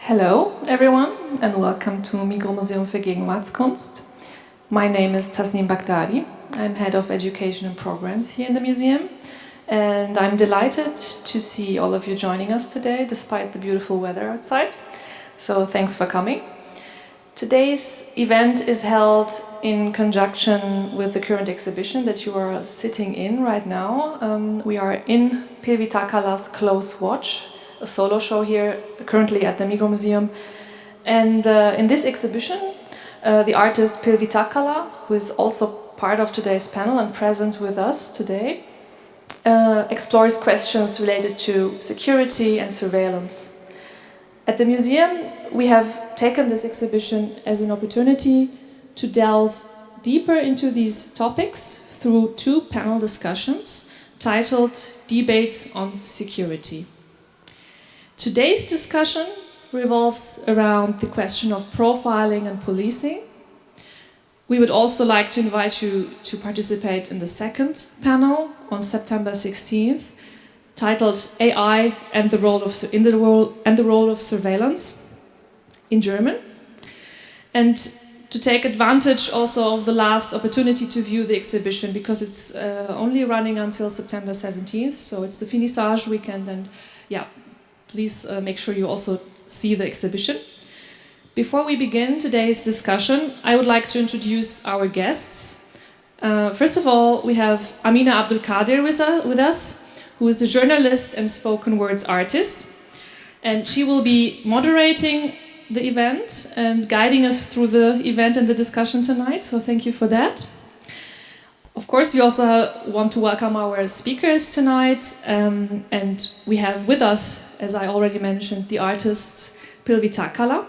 Hello everyone and welcome to Migros Museum für Gegenwartskunst. My name is Tasnim Baghdadi. I'm head of education and programs here in the museum and I'm delighted to see all of you joining us today despite the beautiful weather outside. So thanks for coming. Today's event is held in conjunction with the current exhibition that you are sitting in right now. We are in Pilvi Takala's Close Watch, a solo show here currently at the Migros Museum. And in this exhibition, the artist Pilvi Takala, who is also part of today's panel and present with us today, explores questions related to security and surveillance. At the museum, we have taken this exhibition as an opportunity to delve deeper into these topics through two panel discussions titled Debates on Security. Today's discussion revolves around the question of profiling and policing. We would also like to invite you to participate in the second panel on September 16th, titled AI and the role of surveillance in German, and to take advantage also of the last opportunity to view the exhibition because it's only running until September 17th, so it's the finissage weekend, and yeah, please make sure you also see the exhibition. Before we begin today's discussion, I would like to introduce our guests. First of all, we have Amina Abdulkadir with us, who is a journalist and spoken words artist, and she will be moderating the event and guiding us through the event and the discussion tonight, so thank you for that. Of course, we also want to welcome our speakers tonight, and we have with us, as I already mentioned, the artists Pilvi Takala.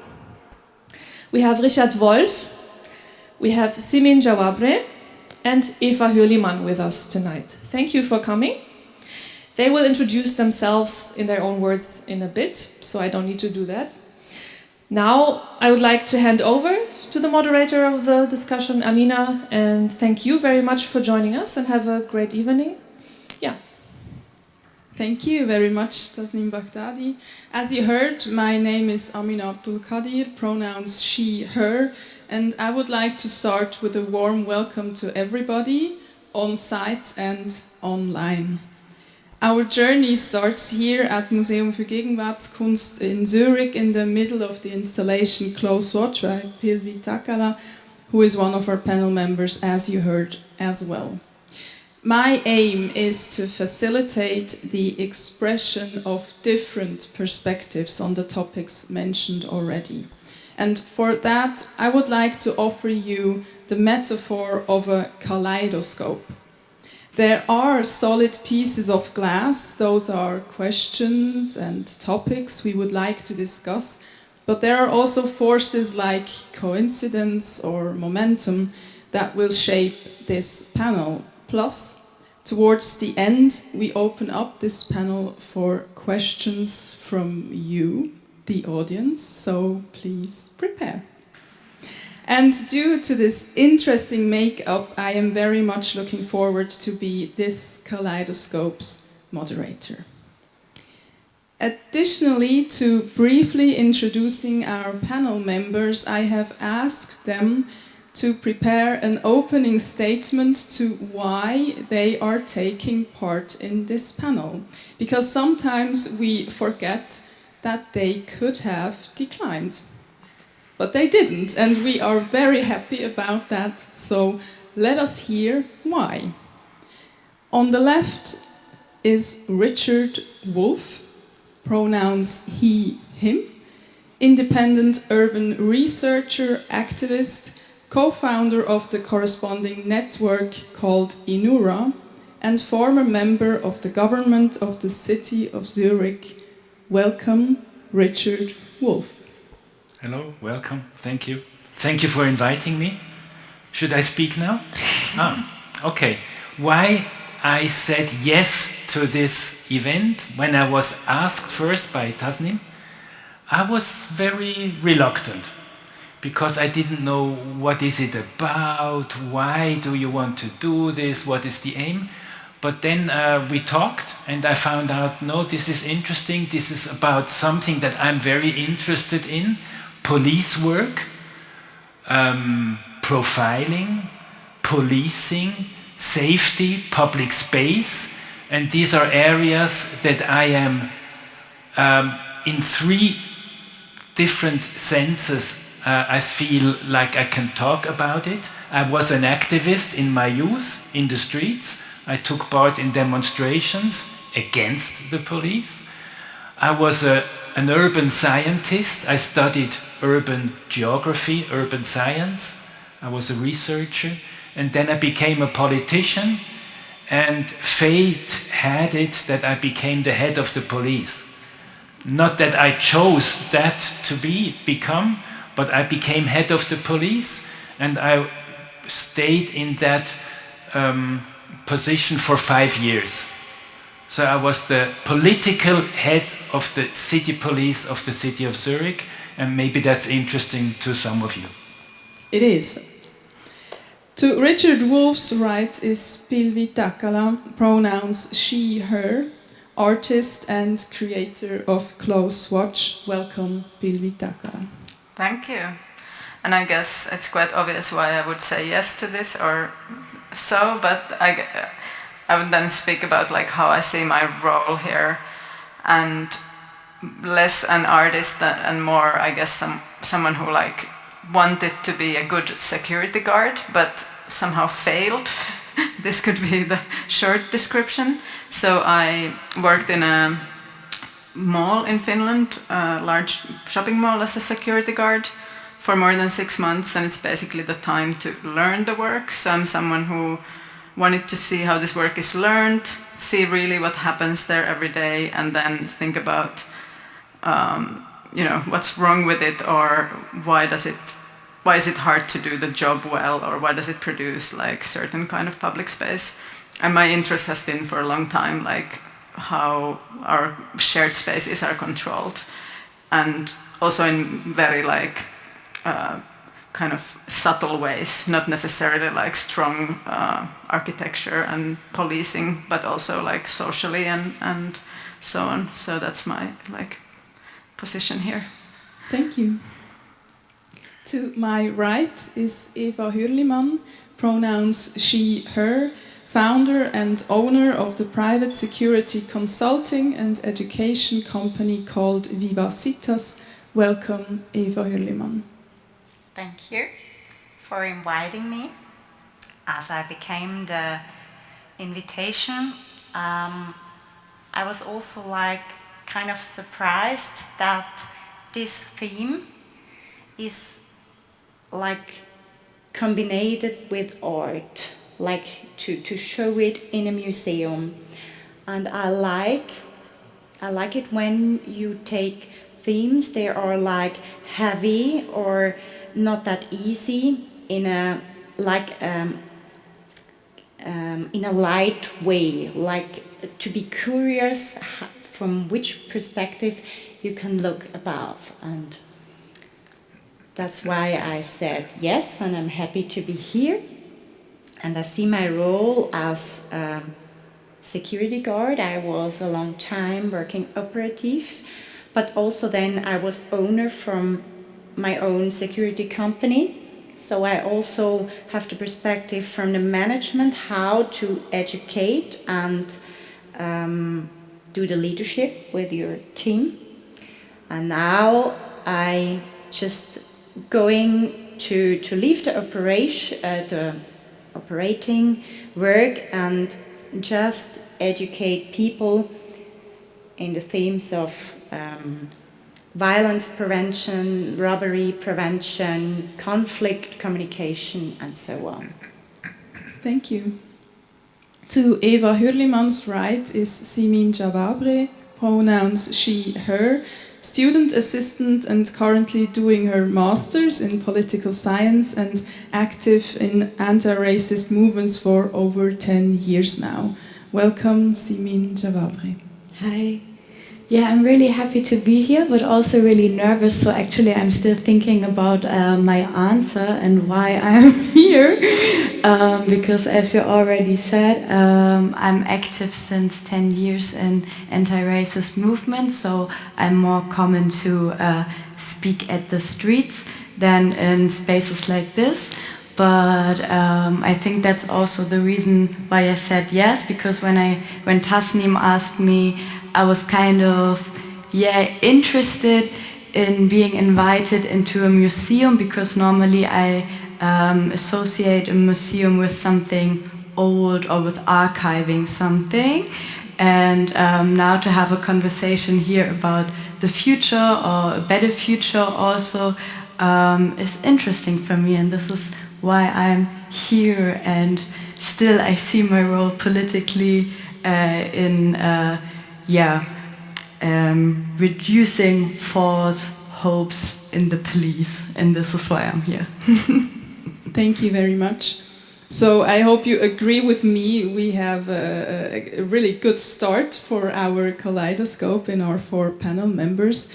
We have Richard Wolff, we have Simin Jawabreh, and Eva Hürlimann with us tonight. Thank you for coming. They will introduce themselves in their own words in a bit, so I don't need to do that. Now, I would like to hand over to the moderator of the discussion, Amina, and thank you very much for joining us and have a great evening. Yeah. Thank you very much, Tasnim Baghdadi. As you heard, my name is Amina Abdulkadir, pronouns she, her, and I would like to start with a warm welcome to everybody on site and online. Our journey starts here at Museum für Gegenwartskunst in Zurich in the middle of the installation Close Watch by Pilvi Takala, who is one of our panel members, as you heard as well. My aim is to facilitate the expression of different perspectives on the topics mentioned already. And for that, I would like to offer you the metaphor of a kaleidoscope. There are solid pieces of glass, those are questions and topics we would like to discuss, but there are also forces like coincidence or momentum that will shape this panel. Plus, towards the end, we open up this panel for questions from you, the audience, so please prepare. And due to this interesting makeup, I am very much looking forward to be this kaleidoscope's moderator. Additionally, to briefly introducing our panel members, I have asked them to prepare an opening statement to why they are taking part in this panel. Because sometimes we forget that they could have declined. But they didn't, and we are very happy about that, so let us hear why. On the left is Richard Wolff, pronouns he, him, independent urban researcher, activist, co-founder of the corresponding network called Inura, and former member of the government of the city of Zurich. Welcome, Richard Wolff. Hello, welcome, thank you. Thank you for inviting me. Should I speak now? Okay. Why I said yes to this event when I was asked first by Tasnim, I was very reluctant because I didn't know what is it about, why do you want to do this, what is the aim. But then we talked, and I found out, no, this is interesting. This is about something that I'm very interested in: police work, profiling, policing, safety, public space. And these are areas that I am, in 3 different senses, I feel like I can talk about it. I was an activist in my youth in the streets. I took part in demonstrations against the police. I was an urban scientist. I studied urban geography, urban science. I was a researcher. And then I became a politician. And fate had it that I became the head of the police. Not that I chose that to become, but I became head of the police, and I stayed in that position for 5 years. So I was the political head of the city police of the city of Zurich, and maybe that's interesting to some of you. It is. To Richard Wolff's right is Pilvi Takala, pronouns she, her, artist and creator of Close Watch. Welcome, Pilvi Takala. Thank you. And I guess it's quite obvious why I would say yes to this or so, but I would then speak about like how I see my role here, and less an artist and more, I guess, someone who like wanted to be a good security guard, but somehow failed. This could be the short description. So I worked in a mall in Finland, a large shopping mall, as a security guard for more than 6 months, and it's basically the time to learn the work. So I'm someone who wanted to see how this work is learned, see really what happens there every day, and then think about what's wrong with it, or why is it hard to do the job well, or why does it produce like certain kind of public space. And my interest has been for a long time like how our shared spaces are controlled, and also in very like kind of subtle ways, not necessarily like strong architecture and policing, but also like socially and so on. So that's my like position here. Thank you. To my right is Eva Hürlimann, pronouns she, her, founder and owner of the private security consulting and education company called Viva Citas. Welcome, Eva Hürlimann. Thank you for inviting me. As I became the invitation, I was also like kind of surprised that this theme is like combined with art, like to show it in a museum. And I like it when you take themes that are like heavy or not that easy in a light way, like to be curious from which perspective you can look above. And that's why I said yes, and I'm happy to be here. And I see my role as a security guard. I was a long time working operative, but also then I was owner from my own security company. So I also have the perspective from the management, how to educate and do the leadership with your team. And now I just going to leave the operating work and just educate people in the themes of violence prevention, robbery prevention, conflict communication, and so on. Thank you. To Eva Hürlimann's right is Simin Jawabreh, pronouns she, her, student assistant and currently doing her master's in political science and active in anti-racist movements for over 10 years now. Welcome, Simin Jawabreh. Hi. Yeah, I'm really happy to be here, but also really nervous. So actually, I'm still thinking about my answer and why I'm here. Because as you already said, I'm active since 10 years in anti-racist movements. So I'm more common to speak at the streets than in spaces like this. But I think that's also the reason why I said yes, because when Tasnim asked me, I was kind of interested in being invited into a museum, because normally I associate a museum with something old or with archiving something. And now to have a conversation here about the future or a better future also is interesting for me, and this is why I'm here. And still I see my role politically in reducing false hopes in the police, and this is why I'm here. Thank you very much. So I hope you agree with me. We have a really good start for our kaleidoscope in our 4 panel members.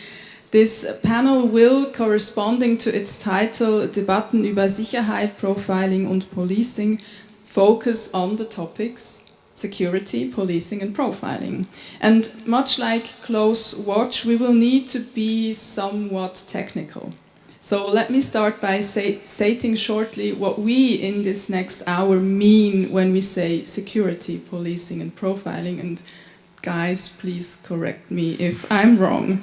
This panel will, corresponding to its title, Debatten über Sicherheit, Profiling und Policing, focus on the topics security, policing and profiling. And much like Close Watch, we will need to be somewhat technical. So let me start by stating shortly what we in this next hour mean when we say security, policing and profiling. And guys, please correct me if I'm wrong.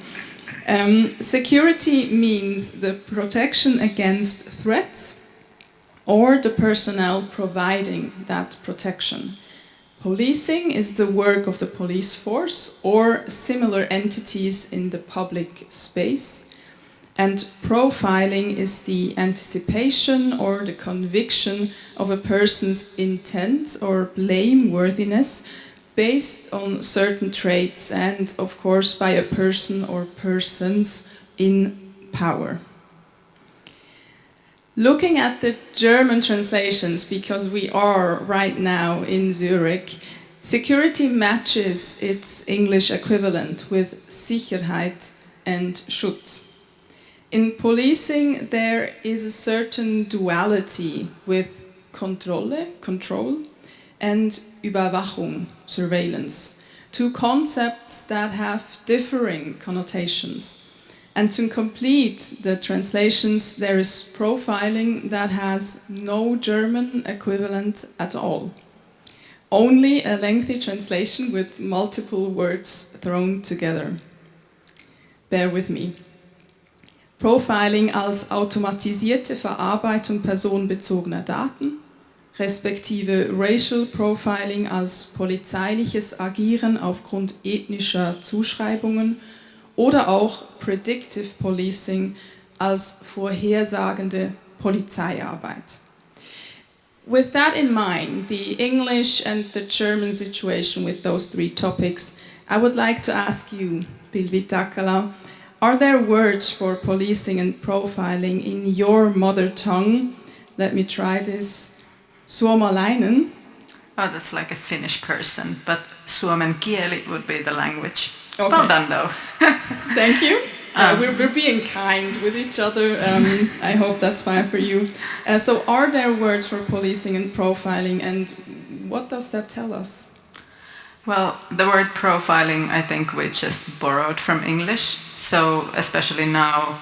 Security means the protection against threats or the personnel providing that protection. Policing is the work of the police force or similar entities in the public space. And profiling is the anticipation or the conviction of a person's intent or blameworthiness based on certain traits and, of course, by a person or persons in power. Looking at the German translations, because we are right now in Zurich, security matches its English equivalent with Sicherheit and Schutz. In policing, there is a certain duality with Kontrolle, control, and Überwachung, surveillance, 2 concepts that have differing connotations. And to complete the translations, there is profiling that has no German equivalent at all. Only a lengthy translation with multiple words thrown together. Bear with me. Profiling als automatisierte Verarbeitung personenbezogener Daten, respektive Racial Profiling als polizeiliches Agieren aufgrund ethnischer Zuschreibungen oder auch Predictive Policing als vorhersagende Polizeiarbeit. With that in mind, the English and the German situation with those 3 topics, I would like to ask you, Pilvi Takala, are there words for policing and profiling in your mother tongue? Let me try this. Suomalainen. Oh, that's like a Finnish person, but suomen kieli would be the language. Okay. Well done, though. Thank you. We're being kind with each other. I hope that's fine for you. So are there words for policing and profiling, and what does that tell us? Well, the word profiling, I think we just borrowed from English. So especially now,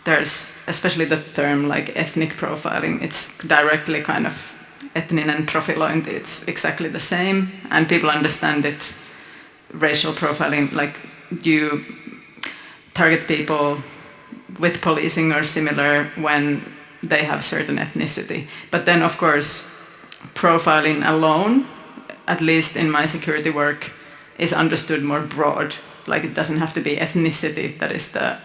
there's especially the term like ethnic profiling. It's directly kind of etninen profilointi. It's exactly the same, and people understand it. Racial profiling, like you target people with policing or similar when they have certain ethnicity. But then, of course, profiling alone, at least in my security work, is understood more broad. Like it doesn't have to be ethnicity that is the,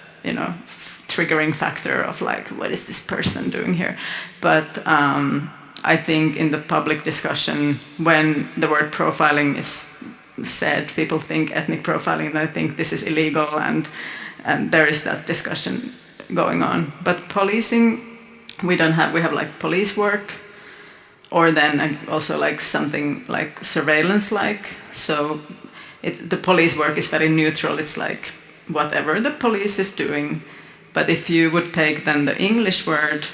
triggering factor of like, what is this person doing here? But I think in the public discussion, when the word profiling is said, people think ethnic profiling, and I think this is illegal, and there is that discussion going on. But policing, we have like police work, or then also like something like surveillance-like. So the police work is very neutral. It's like whatever the police is doing. But if you would take then the English word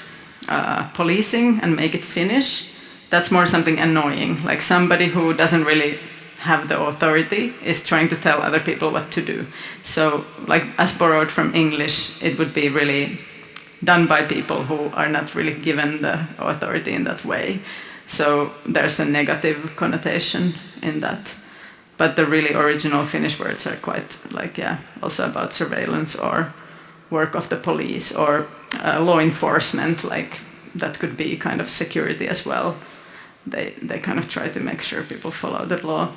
policing and make it Finnish, that's more something annoying. Like somebody who doesn't really have the authority is trying to tell other people what to do. So like as borrowed from English, it would be really done by people who are not really given the authority in that way. So there's a negative connotation in that. But the really original Finnish words are quite like, yeah, also about surveillance or work of the police or law enforcement, like that could be kind of security as well. They kind of try to make sure people follow the law.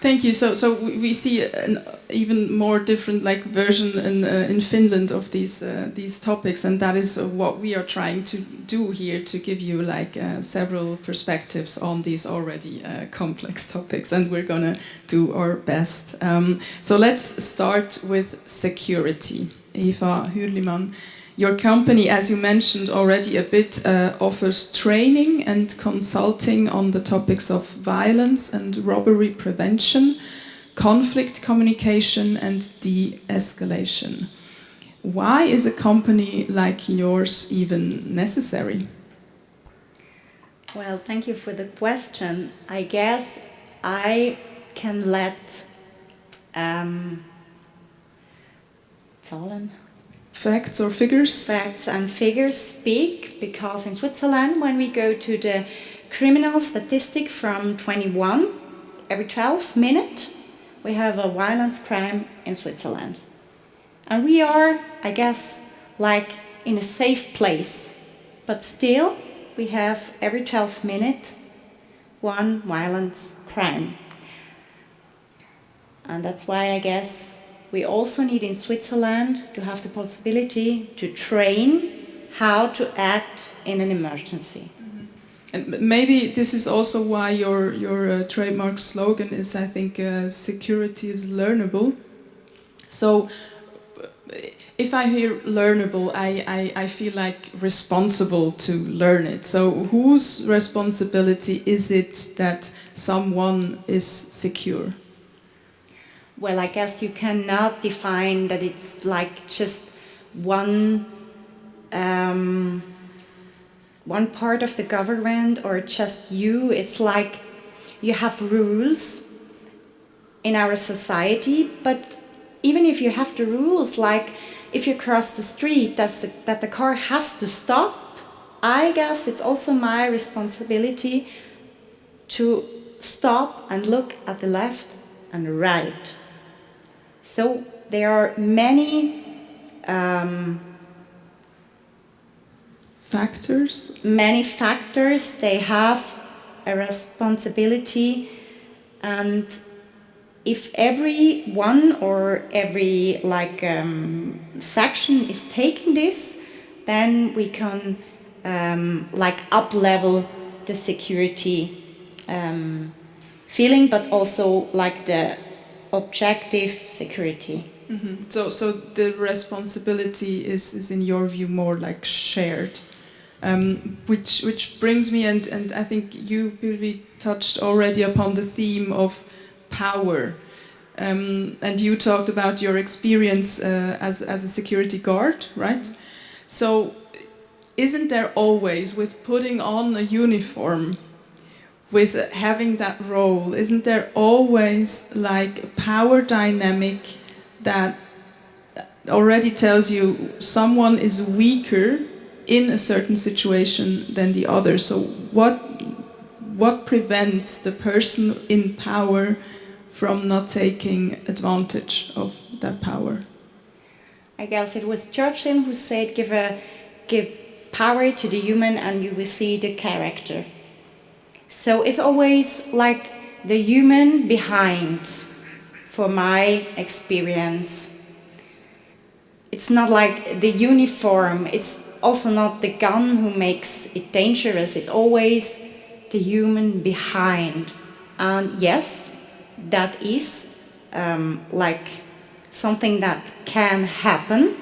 Thank you. So we see an even more different like version in Finland of these topics, and that is what we are trying to do here, to give you like several perspectives on these already complex topics, and we're gonna do our best. So let's start with security. Eva Hürlimann, your company, as you mentioned already a bit, offers training and consulting on the topics of violence and robbery prevention, conflict communication and de-escalation. Why is a company like yours even necessary? Well, thank you for the question. I guess I can let Zahlen. Facts or figures? Facts and figures speak, because in Switzerland, when we go to the criminal statistic from 21, every 12 minutes, we have a violence crime in Switzerland. And we are, I guess, like in a safe place. But still, we have every 12 minutes one violence crime. And that's why I guess we also need in Switzerland to have the possibility to train how to act in an emergency. And maybe this is also why your trademark slogan is, I think, security is learnable. So if I hear learnable, I feel like responsible to learn it. So whose responsibility is it that someone is secure? Well, I guess you cannot define that it's like just one part of the government or just you. It's like you have rules in our society, but even if you have the rules, like if you cross the street, that the car has to stop, I guess it's also my responsibility to stop and look at the left and right. So there are many factors. Many factors. They have a responsibility, and if every one or every section is taking this, then we can up level the security feeling, but also like the objective security. Mm-hmm. So the responsibility is in your view more like shared, which brings me, and I think you, Pilvi, touched already upon the theme of power, and you talked about your experience as a security guard, right? So isn't there always, with putting on a uniform, with having that role, isn't there always like a power dynamic that already tells you someone is weaker in a certain situation than the other? So what prevents the person in power from not taking advantage of that power? I guess it was Churchill who said, give power to the human and you will see the character. So it's always like the human behind, for my experience. It's not like the uniform, it's also not the gun who makes it dangerous, it's always the human behind. And yes, that is something that can happen.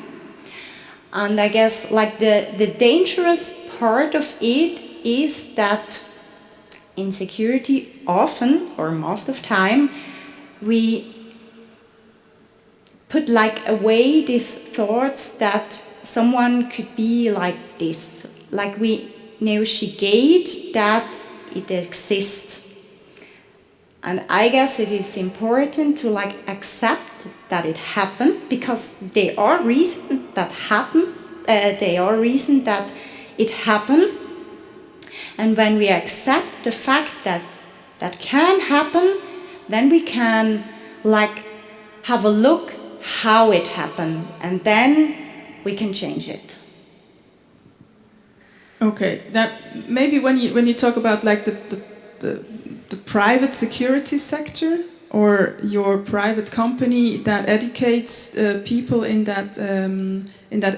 And I guess like the dangerous part of it is that insecurity often, or most of time, we put like away these thoughts that someone could be like this, like we negotiate that it exists. And I guess it is important to like accept that it happened, because there are reasons that happen. There are reasons that it happened. And when we accept the fact that that can happen, then we can like have a look how it happened, and then we can change it. Okay, that maybe when you talk about like the private security sector or your private company that educates people in that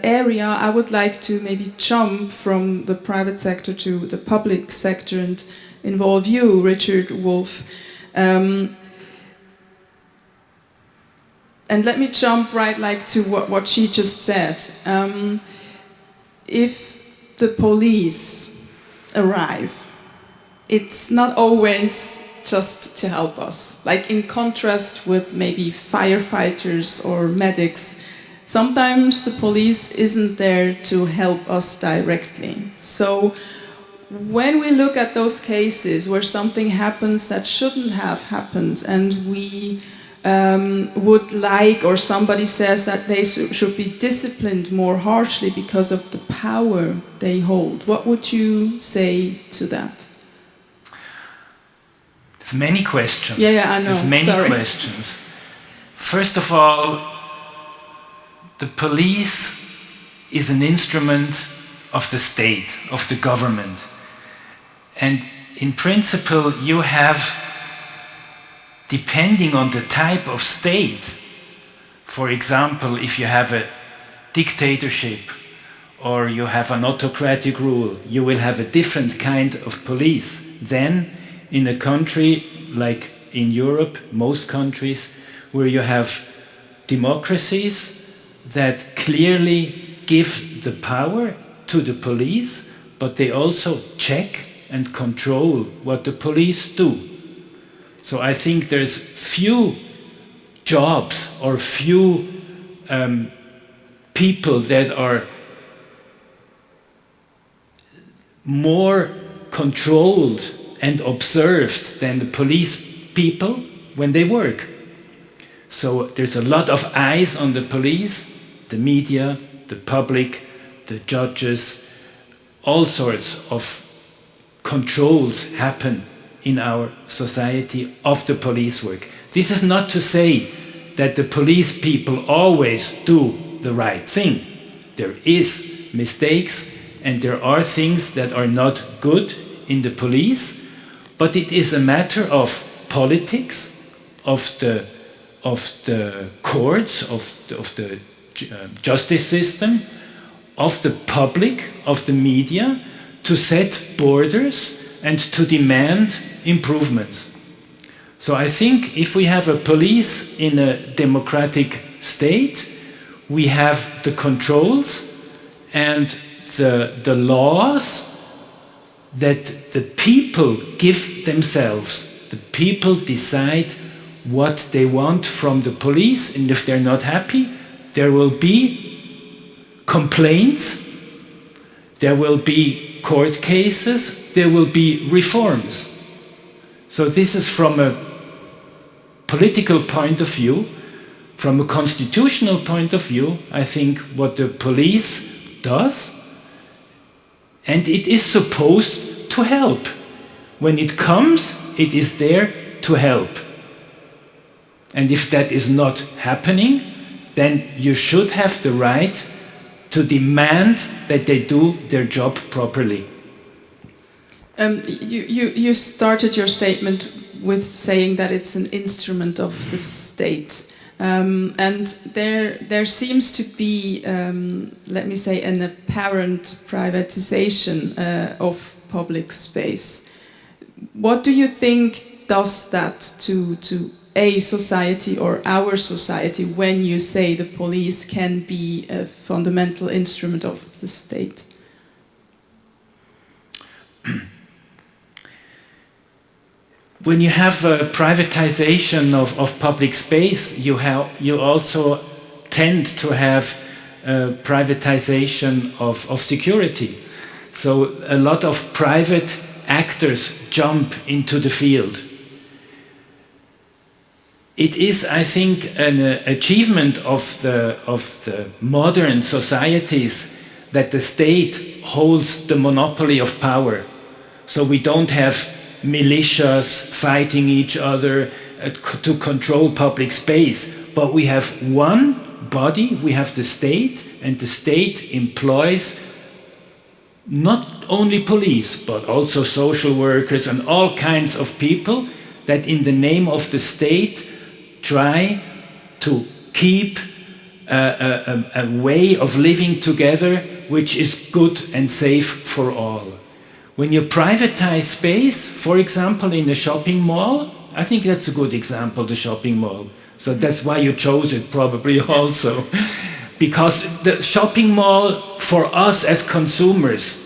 area, I would like to maybe jump from the private sector to the public sector and involve you, Richard Wolff. And let me jump right like to what she just said. If the police arrive, it's not always just to help us. Like in contrast with maybe firefighters or medics, sometimes the police isn't there to help us directly. So when we look at those cases where something happens that shouldn't have happened, and we would like, or somebody says that they should be disciplined more harshly because of the power they hold, what would you say to that? There's many questions. Yeah, I know. There's many questions. First of all, the police is an instrument of the state, of the government. And in principle, you have, depending on the type of state, for example, if you have a dictatorship or you have an autocratic rule, you will have a different kind of police than in a country like in Europe, most countries, where you have democracies that clearly give the power to the police, but they also check and control what the police do. So I think there's few jobs or few people that are more controlled and observed than the police people when they work. So there's a lot of eyes on the police, the media, the public, the judges. All sorts of controls happen in our society of the police work. This is not to say that the police people always do the right thing. There is mistakes and there are things that are not good in the police, but it is a matter of politics, of the courts, of the justice system, of the public, of the media, to set borders and to demand improvements. So I think if we have a police in a democratic state, we have the controls and the laws that the people give themselves. The people decide what they want from the police, and if they're not happy, there will be complaints, there will be court cases, there will be reforms. So this is from a political point of view. From a constitutional point of view, I think what the police does, and it is supposed to help. When it comes, it is there to help. And if that is not happening, then you should have the right to demand that they do their job properly. You started your statement with saying that it's an instrument of the state. And there seems to be, let me say, an apparent privatization of public space. What do you think does that to a society or our society when you say the police can be a fundamental instrument of the state? when you have a privatization of public space, you also tend to have a privatization of security. So a lot of private actors jump into the field. It is, I think, an achievement of the modern societies that the state holds the monopoly of power. So we don't have militias fighting each other to control public space, but we have one body, we have the state, and the state employs not only police, but also social workers and all kinds of people that in the name of the state try to keep a way of living together which is good and safe for all. When you privatize space, for example, in a shopping mall, I think that's a good example, the shopping mall. So that's why you chose it probably also. Because the shopping mall, for us as consumers,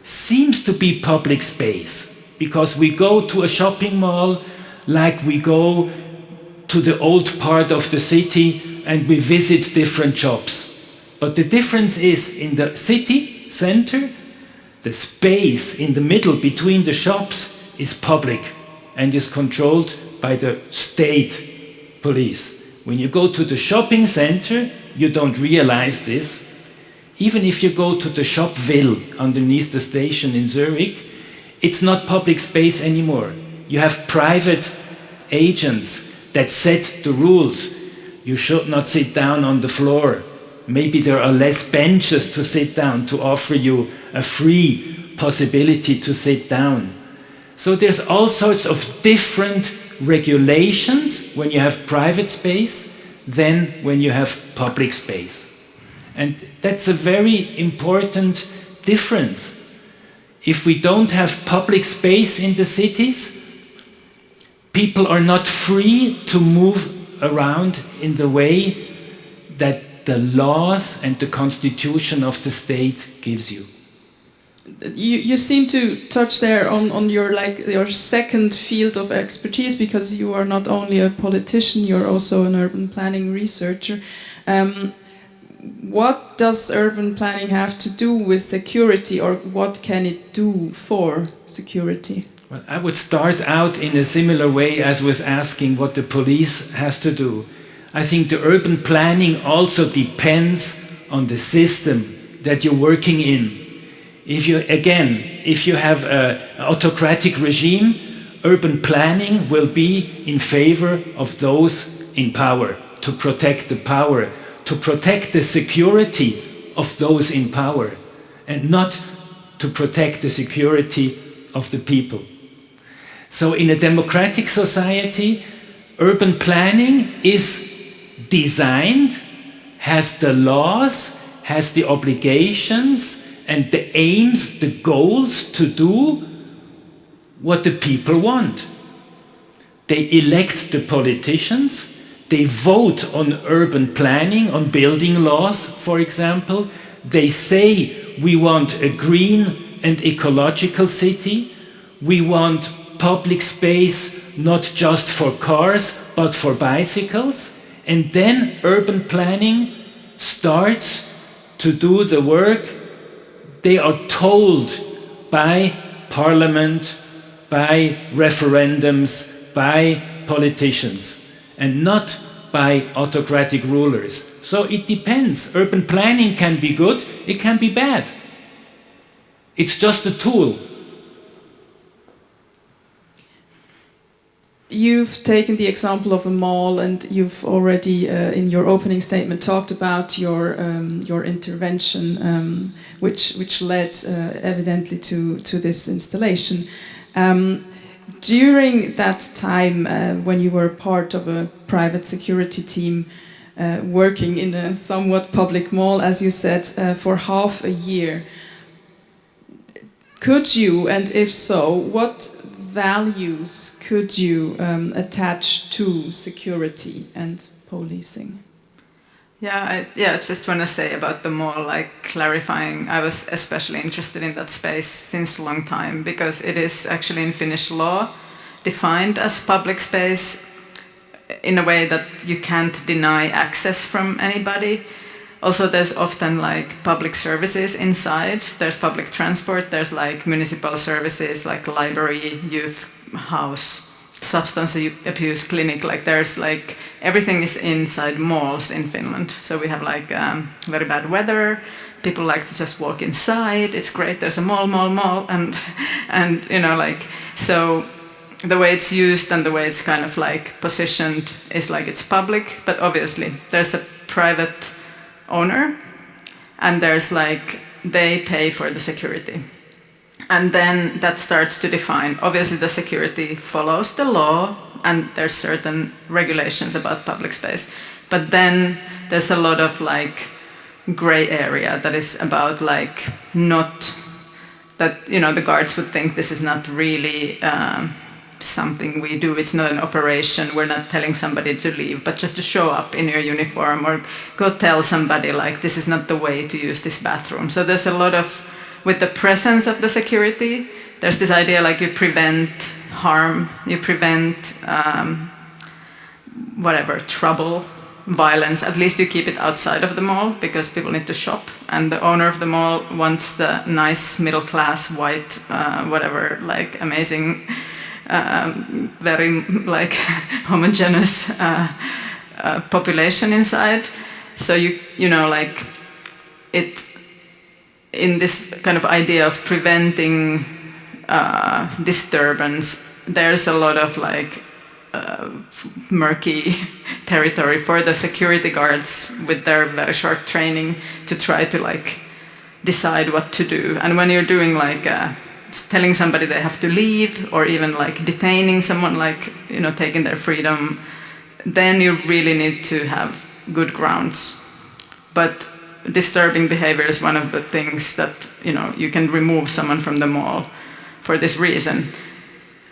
seems to be public space. Because we go to a shopping mall like we go to the old part of the city and we visit different shops. But the difference is in the city center, the space in the middle between the shops is public and is controlled by the state police. When you go to the shopping center, you don't realize this. Even if you go to the Shopville underneath the station in Zurich, it's not public space anymore. You have private agents that set the rules. You should not sit down on the floor. Maybe there are less benches to sit down to offer you a free possibility to sit down. So there's all sorts of different regulations when you have private space than when you have public space. And that's a very important difference. If we don't have public space in the cities, people are not free to move around in the way that the laws and the constitution of the state gives you. You seem to touch there on your second field of expertise, because you are not only a politician, you're also an urban planning researcher. What does urban planning have to do with security, or what can it do for security? Well, I would start out in a similar way as with asking what the police has to do. I think the urban planning also depends on the system that you're working in. If you have an autocratic regime, urban planning will be in favor of those in power, to protect the power, to protect the security of those in power, and not to protect the security of the people. So in a democratic society, urban planning is designed, has the laws, has the obligations and the aims, the goals to do what the people want. They elect the politicians, they vote on urban planning, on building laws, for example. They say we want a green and ecological city, we want public space not just for cars but for bicycles. And then urban planning starts to do the work. They are told by parliament, by referendums, by politicians, and not by autocratic rulers. So it depends. Urban planning can be good, it can be bad. It's just a tool. You've taken the example of a mall, and you've already, in your opening statement, talked about your intervention, which led evidently to this installation. During that time, when you were part of a private security team working in a somewhat public mall, as you said, for half a year, could you, and if so, what values could you attach to security and policing? I just want to say about the mall, like clarifying, I was especially interested in that space since a long time, because it is actually in Finnish law defined as public space in a way that you can't deny access from anybody. Also, there's often like public services inside. There's public transport, there's like municipal services like library, youth house, substance abuse clinic. Like there's like everything is inside malls in Finland. So we have like very bad weather. People like to just walk inside. It's great. There's a mall, and you know, like, so the way it's used and the way it's kind of like positioned is like it's public, but obviously there's a private owner, and there's like they pay for the security, and then that starts to define. Obviously, the security follows the law, and there's certain regulations about public space, but then there's a lot of like gray area that is about like not that, you know, the guards would think this is not really something we do. It's not an operation. We're not telling somebody to leave, but just to show up in your uniform or go tell somebody like this is not the way to use this bathroom. So there's a lot of, with the presence of the security, there's this idea like you prevent harm, you prevent whatever, trouble, violence. At least you keep it outside of the mall because people need to shop, and the owner of the mall wants the nice middle class white whatever, like amazing very like homogeneous population inside. So you know, like it, in this kind of idea of preventing disturbance, there's a lot of like murky territory for the security guards with their very short training to try to like decide what to do. And when you're doing like telling somebody they have to leave, or even like detaining someone, like, you know, taking their freedom, then you really need to have good grounds. But disturbing behavior is one of the things that, you know, you can remove someone from the mall for this reason.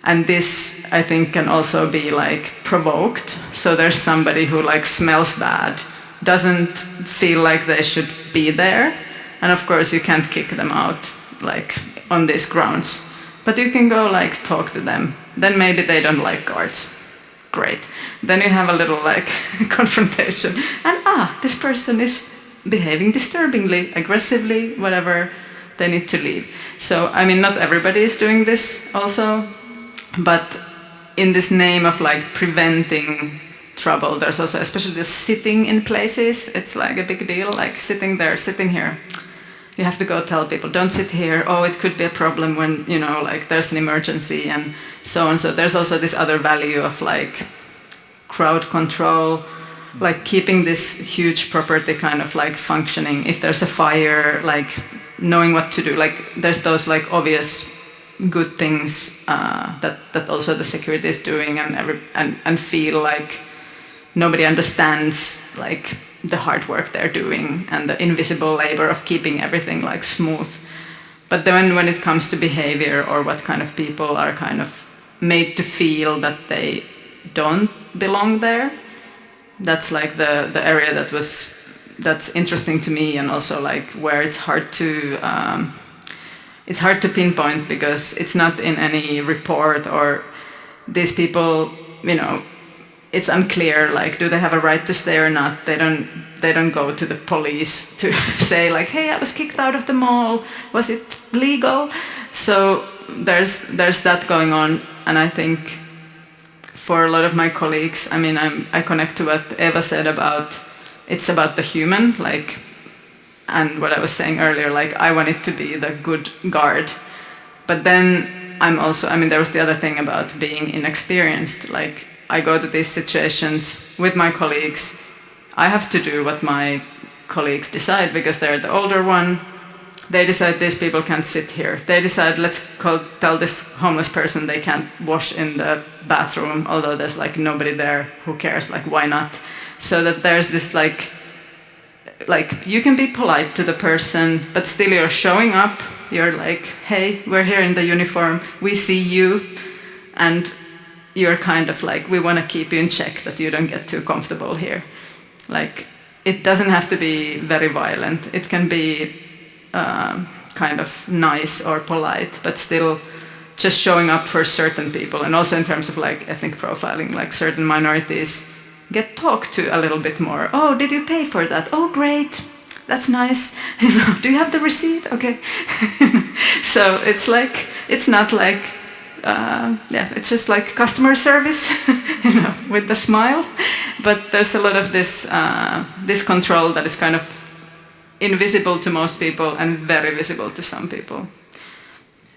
And this, I think, can also be like provoked. So there's somebody who like smells bad, doesn't feel like they should be there, and of course you can't kick them out like on these grounds, but you can go like talk to them. Then maybe they don't like guards. Great. Then you have a little like confrontation, and this person is behaving disturbingly, aggressively, whatever. They need to leave. So I mean, not everybody is doing this also, but in this name of like preventing trouble, there's also, especially the sitting in places, it's like a big deal, like sitting there, sitting here. You have to go tell people, don't sit here. Oh, it could be a problem when, you know, like there's an emergency and so on. So there's also this other value of like crowd control, like keeping this huge property kind of like functioning. If there's a fire, like knowing what to do. Like there's those like obvious good things that also the security is doing, and feel like nobody understands like the hard work they're doing and the invisible labor of keeping everything like smooth. But then when it comes to behavior, or what kind of people are kind of made to feel that they don't belong there, that's like the area that's interesting to me, and also like where it's hard to pinpoint, because it's not in any report, or these people, you know, it's unclear, like, do they have a right to stay or not? They don't go to the police to say like, hey, I was kicked out of the mall, was it legal? So there's that going on. And I think for a lot of my colleagues, I mean, I connect to what Eva said about, it's about the human, like, and what I was saying earlier, like, I want it to be the good guard. But then I'm also, I mean, there was the other thing about being inexperienced. Like, I go to these situations with my colleagues. I have to do what my colleagues decide, because they're the older one. They decide these people can't sit here. They decide, let's tell this homeless person they can't wash in the bathroom, although there's like nobody there. Who cares? Like, why not? So that there's this like you can be polite to the person, but still you're showing up. You're like, hey, we're here in the uniform. We see you, and you're kind of like, we want to keep you in check, that you don't get too comfortable here. Like, it doesn't have to be very violent. It can be kind of nice or polite, but still just showing up for certain people, and also in terms of like ethnic profiling, like certain minorities get talked to a little bit more. Oh, did you pay for that? Oh, great, that's nice. Do you have the receipt? Okay. So it's like, it's not like, it's just like customer service, with the smile. But there's a lot of this control that is kind of invisible to most people and very visible to some people.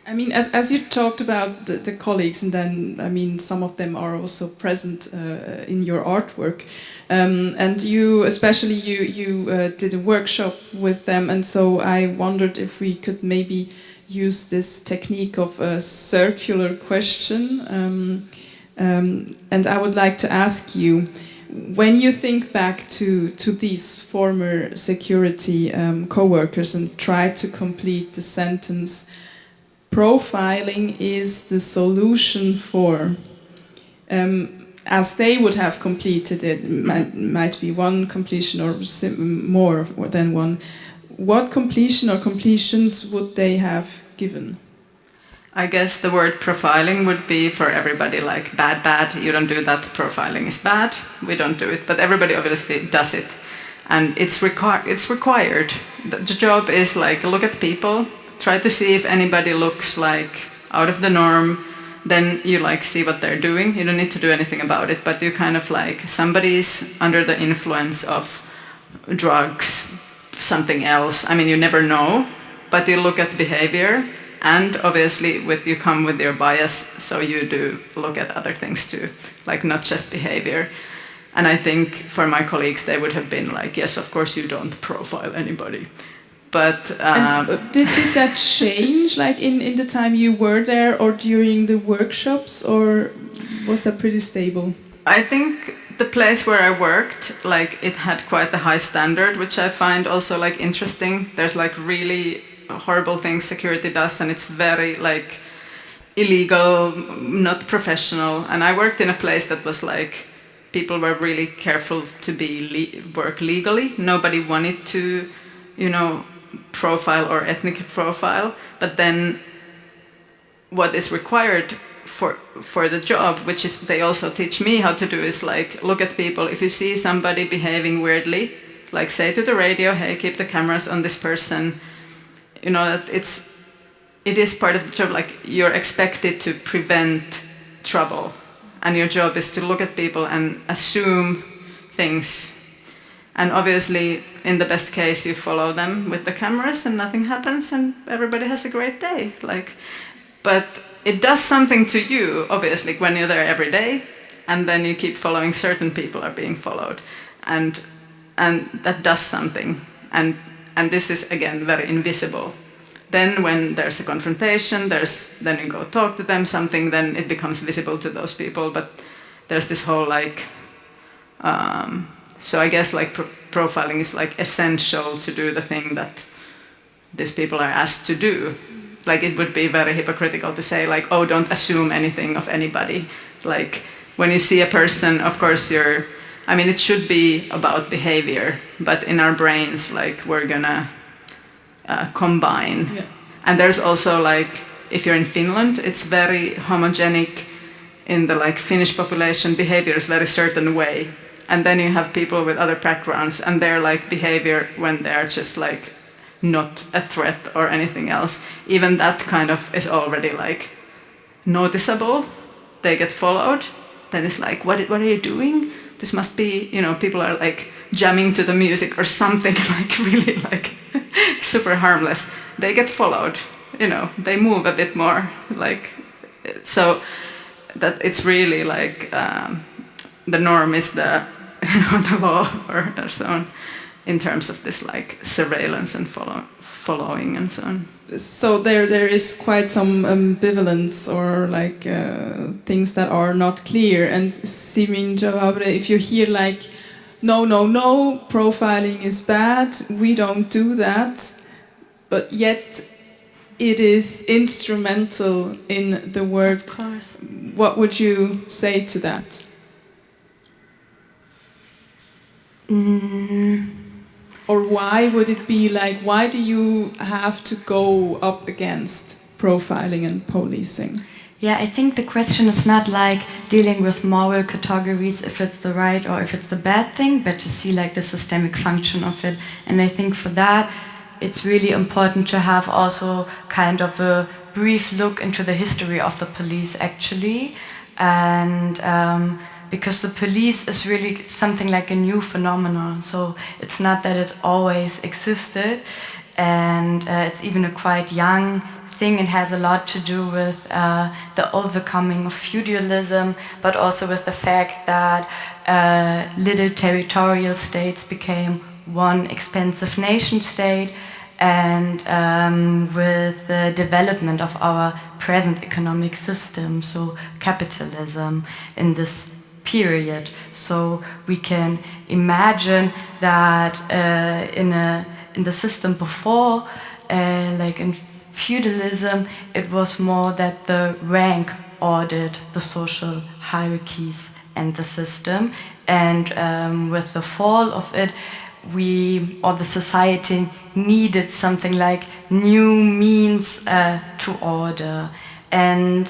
I mean, as you talked about the colleagues, and then, I mean, some of them are also present in your artwork, and you, especially you did a workshop with them, and so I wondered if we could maybe use this technique of a circular question, and I would like to ask you, when you think back to these former security co-workers and try to complete the sentence, profiling is the solution for, as they would have completed it, might be one completion or more than one, what completion or completions would they have given? I guess the word profiling would be for everybody like bad, you don't do that, profiling is bad, we don't do it, but everybody obviously does it. And it's required. The job is like, look at people, try to see if anybody looks like out of the norm, then you like see what they're doing. You don't need to do anything about it, but you kind of like, somebody's under the influence of drugs, something else. I mean, you never know, but you look at behavior, and obviously you come with your bias, so you do look at other things too, like not just behavior. And I think for my colleagues, they would have been like, yes, of course you don't profile anybody. But did that change, like in the time you were there, or during the workshops, or was that pretty stable? I think the place where I worked, like it had quite a high standard, which I find also like interesting. There's like really horrible things security does, and it's very like illegal, not professional. And I worked in a place that was like, people were really careful to work legally. Nobody wanted to, profile or ethnic profile. But then what is required for the job, which is they also teach me how to do, is like, look at people. If you see somebody behaving weirdly, like say to the radio, hey, keep the cameras on this person. That it is part of the job, like you're expected to prevent trouble, and your job is to look at people and assume things, and obviously in the best case you follow them with the cameras and nothing happens and everybody has a great day, but it does something to you obviously when you're there every day, and then you keep following certain people are being followed, and that does something, and this is again very invisible. Then when there's a confrontation, then you go talk to them, something, then it becomes visible to those people. But there's this whole like, so I guess like profiling is like essential to do the thing that these people are asked to do. Like it would be very hypocritical to say like, oh, don't assume anything of anybody. Like when you see a person, of course it should be about behavior, but in our brains, like we're gonna combine. Yeah. And there's also like, if you're in Finland, it's very homogenic in the like Finnish population, behavior is very certain way. And then you have people with other backgrounds and their like behavior when they're just like not a threat or anything else. Even that kind of is already like noticeable. They get followed. Then it's like, what are you doing? This must be, people are like jamming to the music or something, like really like super harmless. They get followed, they move a bit more, like, so that it's really like the norm is the law or so on, in terms of this like surveillance and following and so on. So there is quite some ambivalence or like things that are not clear. And Simin Jawabreh, if you hear like, no, profiling is bad, we don't do that, but yet it is instrumental in the work. Of course. What would you say to that? Or why would it be like, why do you have to go up against profiling and policing? Yeah, I think the question is not like dealing with moral categories, if it's the right or if it's the bad thing, but to see like the systemic function of it. And I think for that, it's really important to have also kind of a brief look into the history of the police, actually. And because the police is really something like a new phenomenon. So it's not that it always existed, and it's even a quite young thing. It has a lot to do with the overcoming of feudalism, but also with the fact that little territorial states became one expansive nation state, and with the development of our present economic system, so capitalism in this period. So we can imagine that in the system before, like in feudalism, it was more that the rank ordered the social hierarchies and the system, and with the fall of it, the society needed something like new means to order. And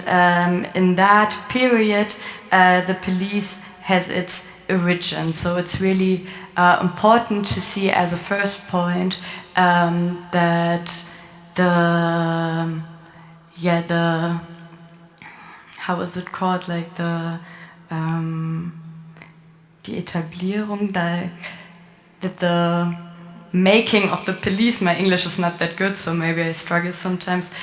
in that period, the police has its origin. So it's really important to see as a first point that the how is it called, like die Etablierung, that the making of the police, my English is not that good, so maybe I struggle sometimes,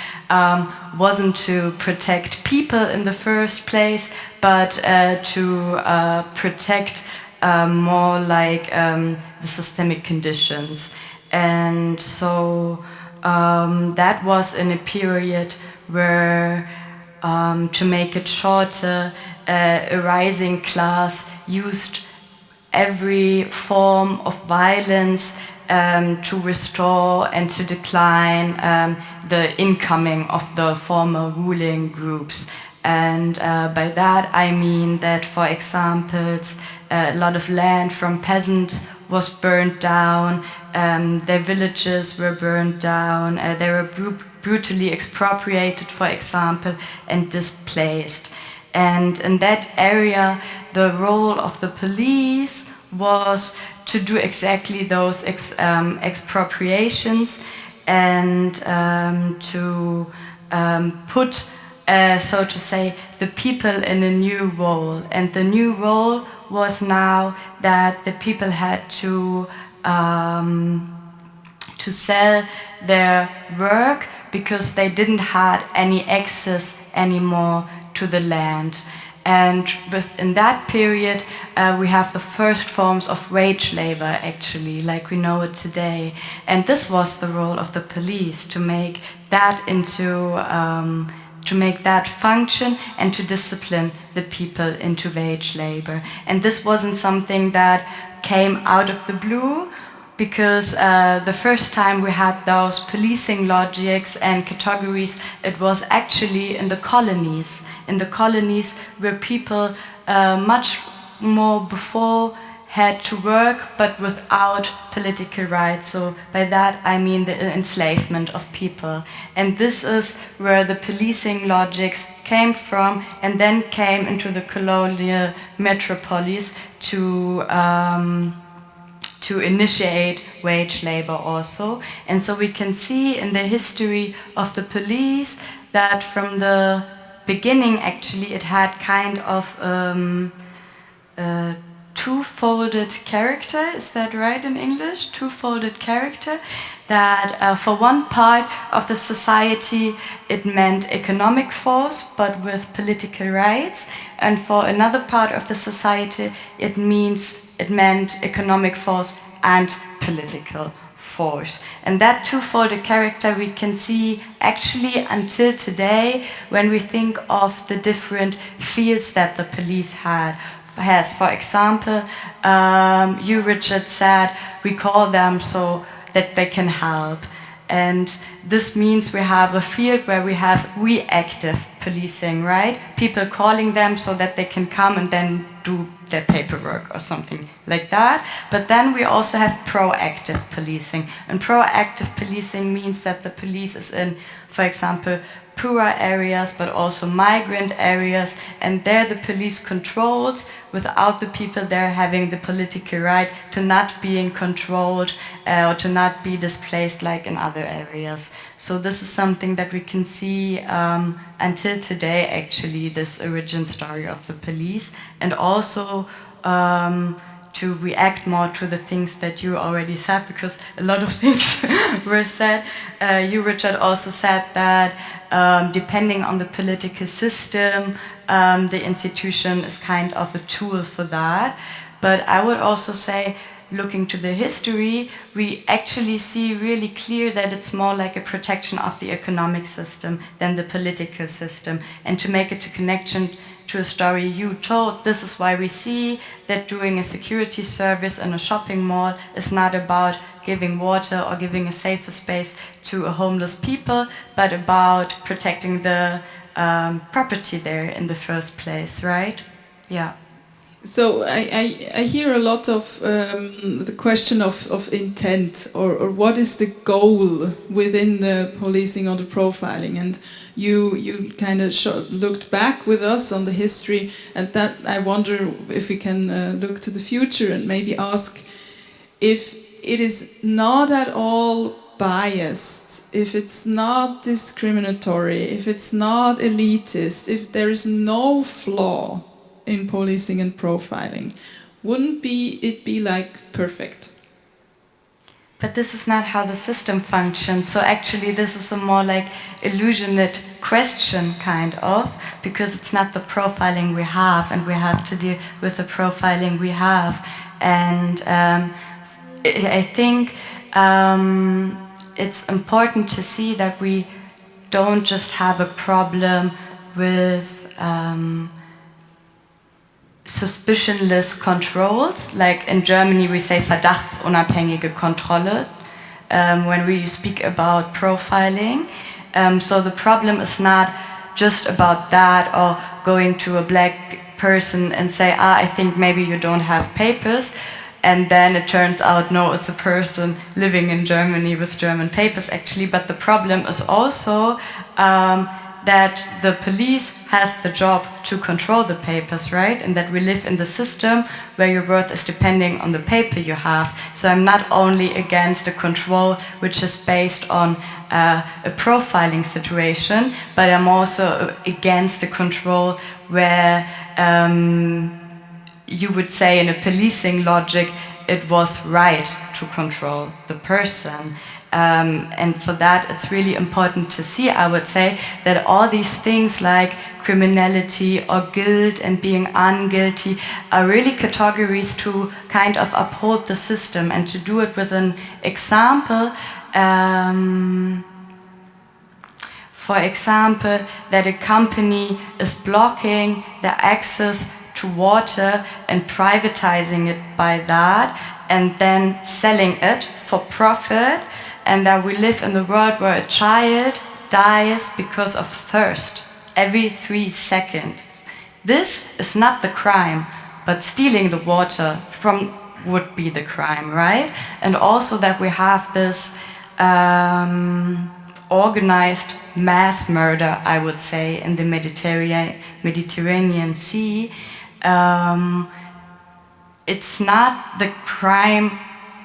wasn't to protect people in the first place, but to protect more like the systemic conditions. And so that was in a period where, to make it shorter, a rising class used every form of violence to restore and to decline the incoming of the former ruling groups. And by that I mean that, for example, a lot of land from peasants was burned down, their villages were burned down, they were brutally expropriated, for example, and displaced. And in that area, the role of the police was to do exactly those expropriations and to put, so to say, the people in a new role. And the new role was now that the people had to sell their work because they didn't have any access anymore to the land. And within that period, we have the first forms of wage labor, actually, like we know it today. And this was the role of the police, to make that to make that function and to discipline the people into wage labor. And this wasn't something that came out of the blue, because the first time we had those policing logics and categories, it was actually in the colonies. In the colonies where people much more before had to work, but without political rights. So by that I mean the enslavement of people. And this is where the policing logics came from, and then came into the colonial metropolis to initiate wage labor also. And so we can see in the history of the police that from the beginning, actually, it had kind of two-folded character. Is that right in English? Two-folded character. That for one part of the society, it meant economic force, but with political rights. And for another part of the society, it meant economic force and political force. And that two-folded character we can see actually until today when we think of the different fields that the police has. For example, you, Richard, said we call them so that they can help. And this means we have a field where we have reactive policing, right? People calling them so that they can come and then do their paperwork or something like that. But then we also have proactive policing. And proactive policing means that the police is in, for example, poorer areas, but also migrant areas, and there the police controls without the people there having the political right to not being controlled or to not be displaced like in other areas. So this is something that we can see until today, actually, this origin story of the police, and also to react more to the things that you already said, because a lot of things were said. You, Richard, also said that depending on the political system, the institution is kind of a tool for that. But I would also say, looking to the history, we actually see really clear that it's more like a protection of the economic system than the political system. And to make it a connection to a story you told, this is why we see that doing a security service in a shopping mall is not about giving water or giving a safer space to a homeless people, but about protecting the property there in the first place, right? Yeah. So I hear a lot of the question of intent, or what is the goal within the policing or the profiling, and you kind of looked back with us on the history, and that I wonder if we can look to the future and maybe ask if it is not at all biased, if it's not discriminatory, if it's not elitist, if there is no flaw in policing and profiling, wouldn't it be like perfect? But this is not how the system functions. So actually this is a more like illusionate question, kind of, because it's not the profiling we have, and we have to deal with the profiling we have. And I think it's important to see that we don't just have a problem with suspicionless controls, like in Germany we say verdachtsunabhängige Kontrolle when we speak about profiling. So the problem is not just about that, or going to a black person and say, I think maybe you don't have papers, and then it turns out, no, it's a person living in Germany with German papers actually. But the problem is also that the police has the job to control the papers, right? And that we live in the system where your worth is depending on the paper you have. So I'm not only against the control which is based on a profiling situation, but I'm also against the control where you would say in a policing logic it was right to control the person. And for that it's really important to see, I would say, that all these things like criminality or guilt and being unguilty are really categories to kind of uphold the system, and to do it with an example. For example, that a company is blocking the access to water and privatizing it by that, and then selling it for profit, and that we live in a world where a child dies because of thirst every 3 seconds. This is not the crime, but stealing the water from would be the crime, right? And also that we have this organized mass murder, I would say, in the Mediterranean Sea. It's not the crime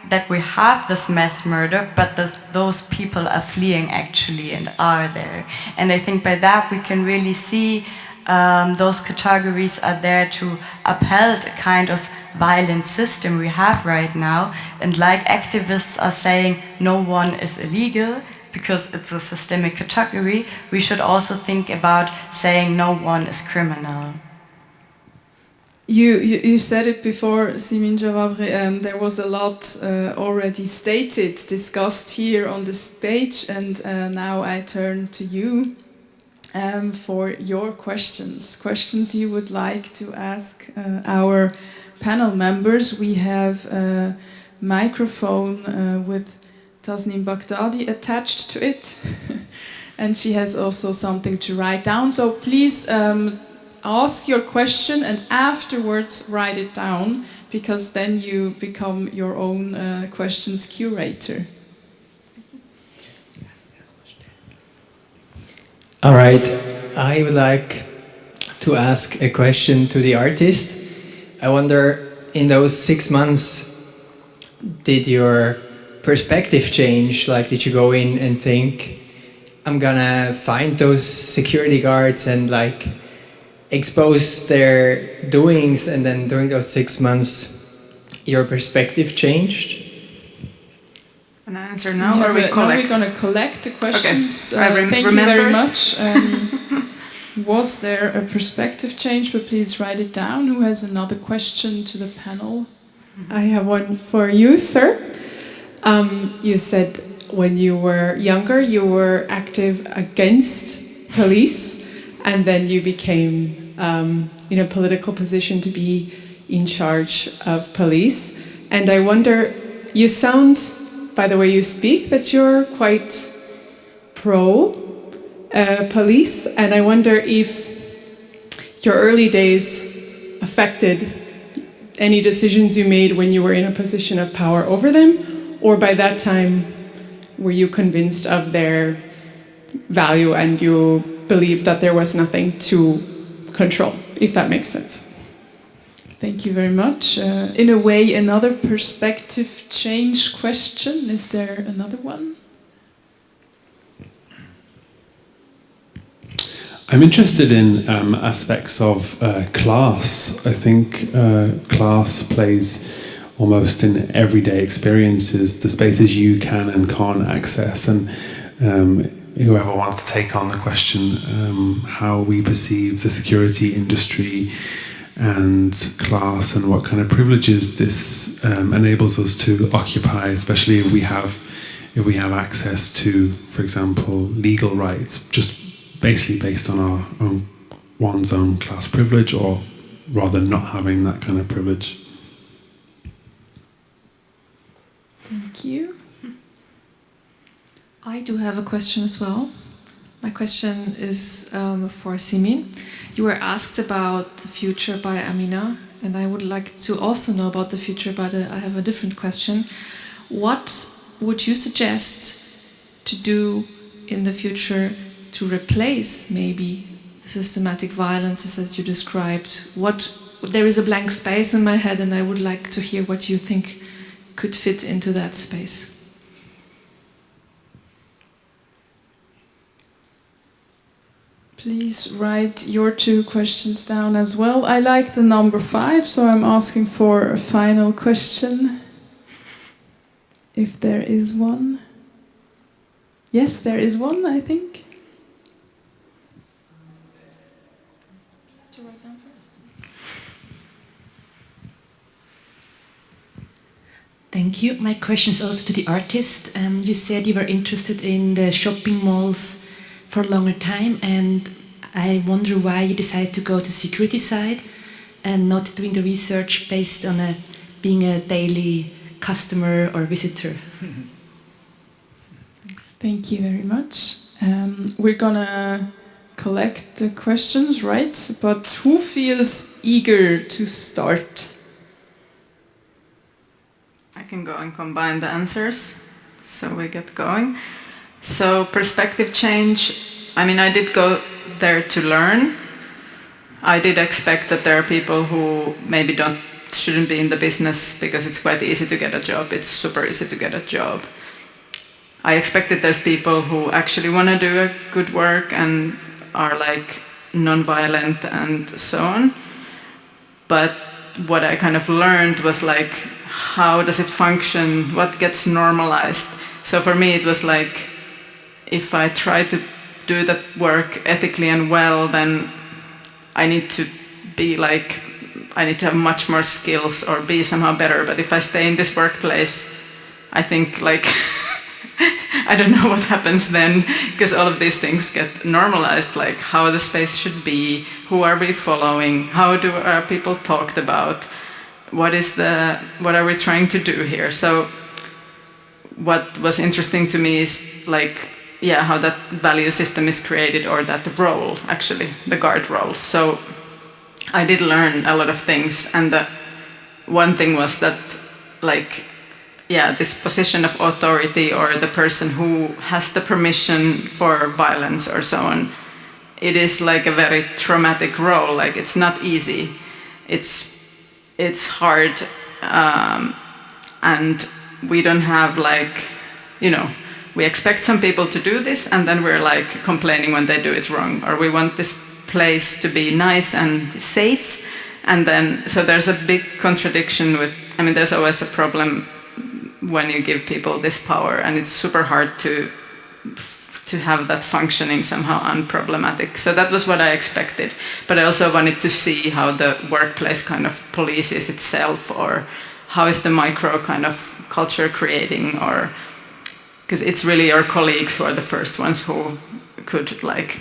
that we have this mass murder, but those people are fleeing actually and are there. And I think by that we can really see those categories are there to uphold a kind of violent system we have right now. And like activists are saying, no one is illegal because it's a systemic category, we should also think about saying no one is criminal. You said it before, Simin Jawabreh, there was a lot already stated, discussed here on the stage, and now I turn to you for your questions you would like to ask our panel members. We have a microphone with Tasnim Baghdadi attached to it, and she has also something to write down, so please ask your question and afterwards write it down, because then you become your own questions curator. All right, I would like to ask a question to the artist. I wonder, in those 6 months, did your perspective change? Like, did you go in and think, I'm gonna find those security guards and like expose their doings, and then during those 6 months, your perspective changed? Can I answer now, Yeah, or we now collect? we're going to collect the questions. Okay. Thank you very much. Was there a perspective change? But please write it down. Who has another question to the panel? I have one for you, sir. You said when you were younger, you were active against police, and then you became in a political position to be in charge of police. And I wonder, you sound, by the way you speak, that you're quite pro police, and I wonder if your early days affected any decisions you made when you were in a position of power over them, or by that time were you convinced of their value and you believed that there was nothing to control, if that makes sense. Thank you very much. In a way, another perspective change question. Is there another one? I'm interested in aspects of class. I think class plays almost in everyday experiences, the spaces you can and can't access. And whoever wants to take on the question, how we perceive the security industry and class and what kind of privileges this enables us to occupy, especially if we have access to, for example, legal rights, just basically based on one's own class privilege, or rather not having that kind of privilege. Thank you. I do have a question as well. My question is for Simin. You were asked about the future by Amina, and I would like to also know about the future, but I have a different question. What would you suggest to do in the future to replace maybe the systematic violences that you described? There is a blank space in my head, and I would like to hear what you think could fit into that space. Please write your two questions down as well. I like the number 5, so I'm asking for a final question. If there is one. Yes, there is one, I think. To write down first. Thank you. My question is also to the artist. You said you were interested in the shopping malls for a longer time, and I wonder why you decided to go to security side and not doing the research based on being a daily customer or visitor. Thank you very much. We're gonna collect the questions, right? But who feels eager to start? I can go and combine the answers, so we get going. So perspective change, I mean, I did go there to learn. I did expect that there are people who maybe shouldn't be in the business because it's quite easy to get a job. It's super easy to get a job. I expected there's people who actually want to do a good work and are like non-violent and so on. But what I kind of learned was like, how does it function? What gets normalized? So for me, it was like, if I try to do that work ethically and well, then I need to have much more skills or be somehow better. But if I stay in this workplace, I think like, I don't know what happens then, because all of these things get normalized, like how the space should be, who are we following, how are people talked about, what are we trying to do here? So what was interesting to me is like, yeah, how that value system is created, or that role, actually, the guard role. So I did learn a lot of things, and one thing was that, like, yeah, this position of authority, or the person who has the permission for violence or so on, it is like a very traumatic role. Like it's not easy. It's hard, and we don't have like, you know, we expect some people to do this, and then we're like complaining when they do it wrong, or we want this place to be nice and safe, and then so there's a big contradiction with. I mean, there's always a problem when you give people this power, and it's super hard to have that functioning somehow unproblematic. So that was what I expected. But I also wanted to see how the workplace kind of polices itself, or how is the micro kind of culture creating, or because it's really your colleagues who are the first ones who could like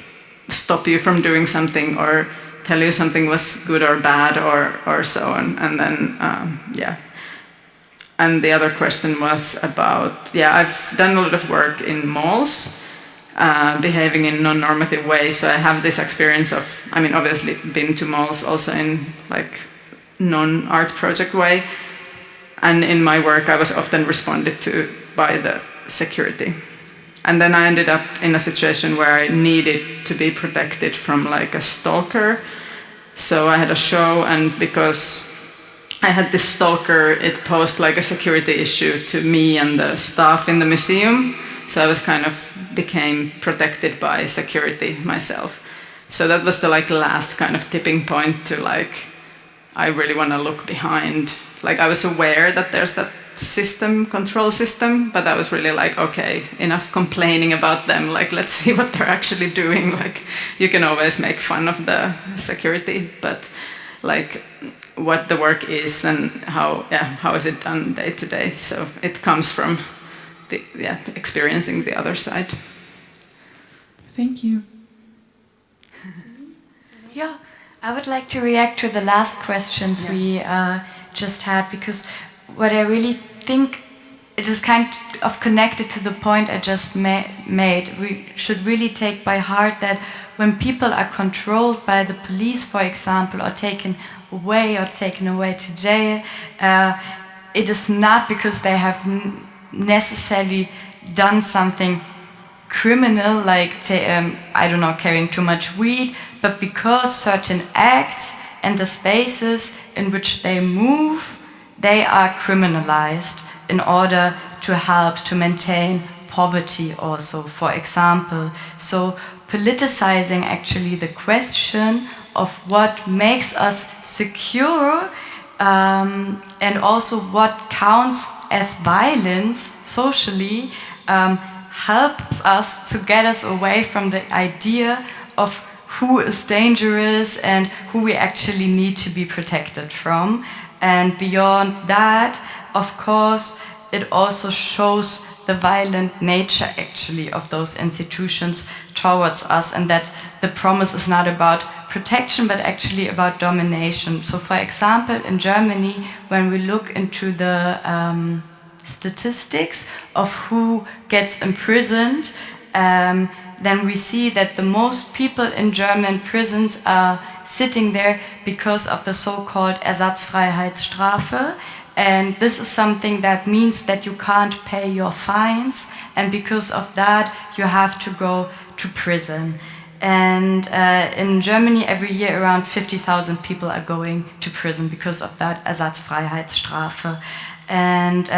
stop you from doing something or tell you something was good or bad or so on. And then, yeah. And the other question was about, yeah, I've done a lot of work in malls, behaving in non-normative ways. So I have this experience of, I mean, obviously been to malls also in like non-art project way. And in my work, I was often responded to by the security. And then I ended up in a situation where I needed to be protected from like a stalker. So I had a show, and because I had this stalker, it posed like a security issue to me and the staff in the museum. So I was kind of became protected by security myself. So that was the like last kind of tipping point to like, I really want to look behind. Like I was aware that there's that system, control system, but I was really like, okay, enough complaining about them. Like, let's see what they're actually doing. Like, you can always make fun of the security, but like what the work is and how is it done day to day. So it comes from the, experiencing the other side. Thank you. Yeah, I would like to react to the last questions we just had, because what I really think it is kind of connected to the point I just made. We should really take by heart that when people are controlled by the police, for example, or taken away to jail, it is not because they have necessarily done something criminal, like I don't know, carrying too much weed, but because certain acts and the spaces in which they move, they are criminalized in order to help to maintain poverty also, for example. So politicizing actually the question of what makes us secure, and also what counts as violence socially, helps us to get us away from the idea of who is dangerous and who we actually need to be protected from. And beyond that, of course, it also shows the violent nature actually of those institutions towards us, and that the promise is not about protection but actually about domination. So for example, in Germany, when we look into the statistics of who gets imprisoned, then we see that the most people in German prisons are sitting there because of the so-called Ersatzfreiheitsstrafe. And this is something that means that you can't pay your fines, and because of that you have to go to prison. And in Germany every year around 50,000 people are going to prison because of that Ersatzfreiheitsstrafe. And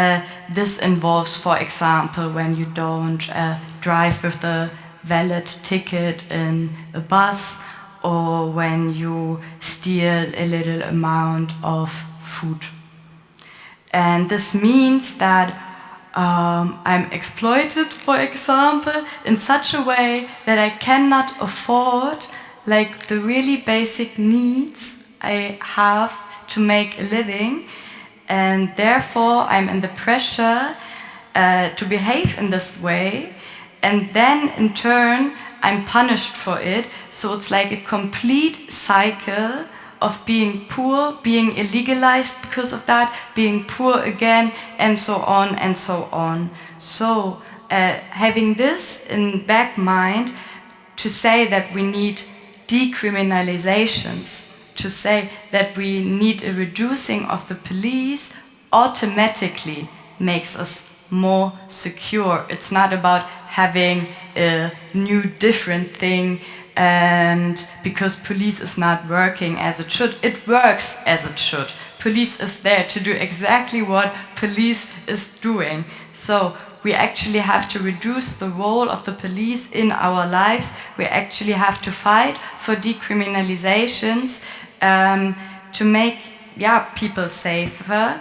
this involves, for example, when you don't drive with the valid ticket in a bus, or when you steal a little amount of food. And this means that I'm exploited, for example, in such a way that I cannot afford like the really basic needs I have to make a living, and therefore I'm in the pressure to behave in this way, and then in turn I'm punished for it. So it's like a complete cycle of being poor, being illegalized because of that, being poor again, and so on and so on. So having this in back mind, to say that we need decriminalizations, to say that we need a reducing of the police, automatically makes us more secure. It's not about having a new different thing And because police is not working as it should, it works as it should. Police is there to do exactly what police is doing. So we actually have to reduce the role of the police in our lives. We actually have to fight for decriminalizations to make people safer.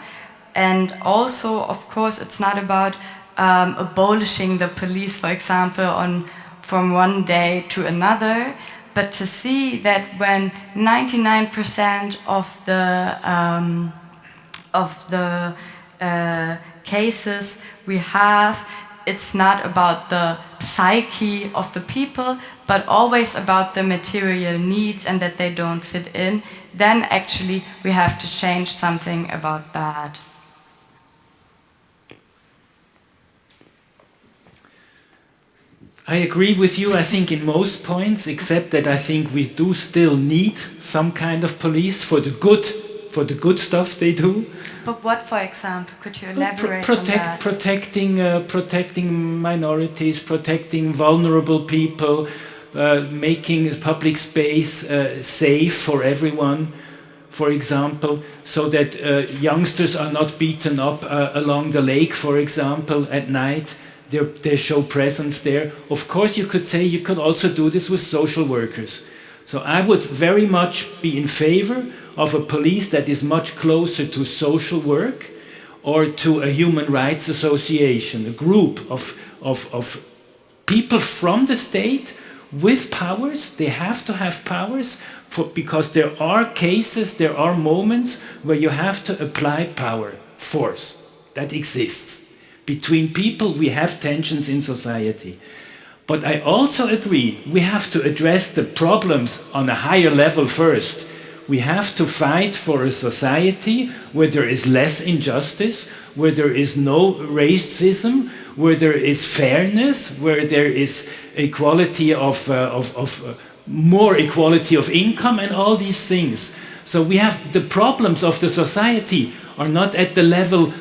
And also, of course, it's not about abolishing the police, for example, from one day to another, but to see that when 99% of the cases we have, it's not about the psyche of the people, but always about the material needs and that they don't fit in, then actually we have to change something about that. I agree with you, I think, in most points, except that I think we do still need some kind of police for the good stuff they do. But what, for example, could you elaborate on that? Protecting minorities, protecting vulnerable people, making public space safe for everyone, for example, so that youngsters are not beaten up along the lake, for example, at night. They show presence there. Of course, you could say you could also do this with social workers. So I would very much be in favor of a police that is much closer to social work or to a human rights association, a group of people from the state with powers. They have to have powers because there are cases, there are moments where you have to apply power, force. That exists. Between people, we have tensions in society. But I also agree, we have to address the problems on a higher level first. We have to fight for a society where there is less injustice, where there is no racism, where there is fairness, where there is equality more equality of income and all these things. So we have the problems of the society are not at the level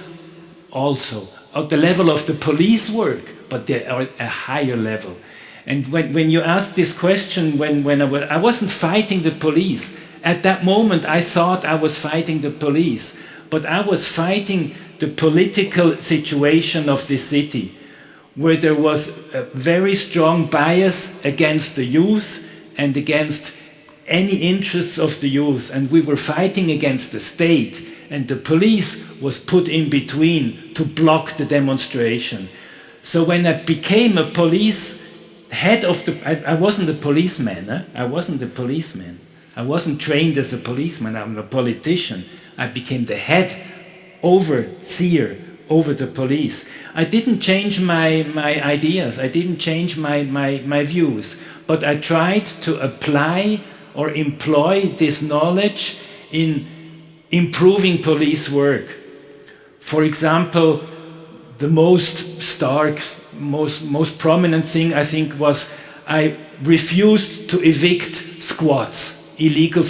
at the level of the police work, but they are at a higher level. And when you ask this question, when I wasn't fighting the police, at that moment I thought I was fighting the police, but I was fighting the political situation of this city, where there was a very strong bias against the youth and against any interests of the youth, and we were fighting against the state, and the police was put in between to block the demonstration. So when I became a police head of I wasn't a policeman. I wasn't a policeman. I wasn't trained as a policeman. I'm a politician. I became the head overseer over the police. I didn't change my ideas. I didn't change my views. But I tried to apply or employ this knowledge in improving police work. For example, the most stark, most prominent thing I think was I refused to evict squats, illegal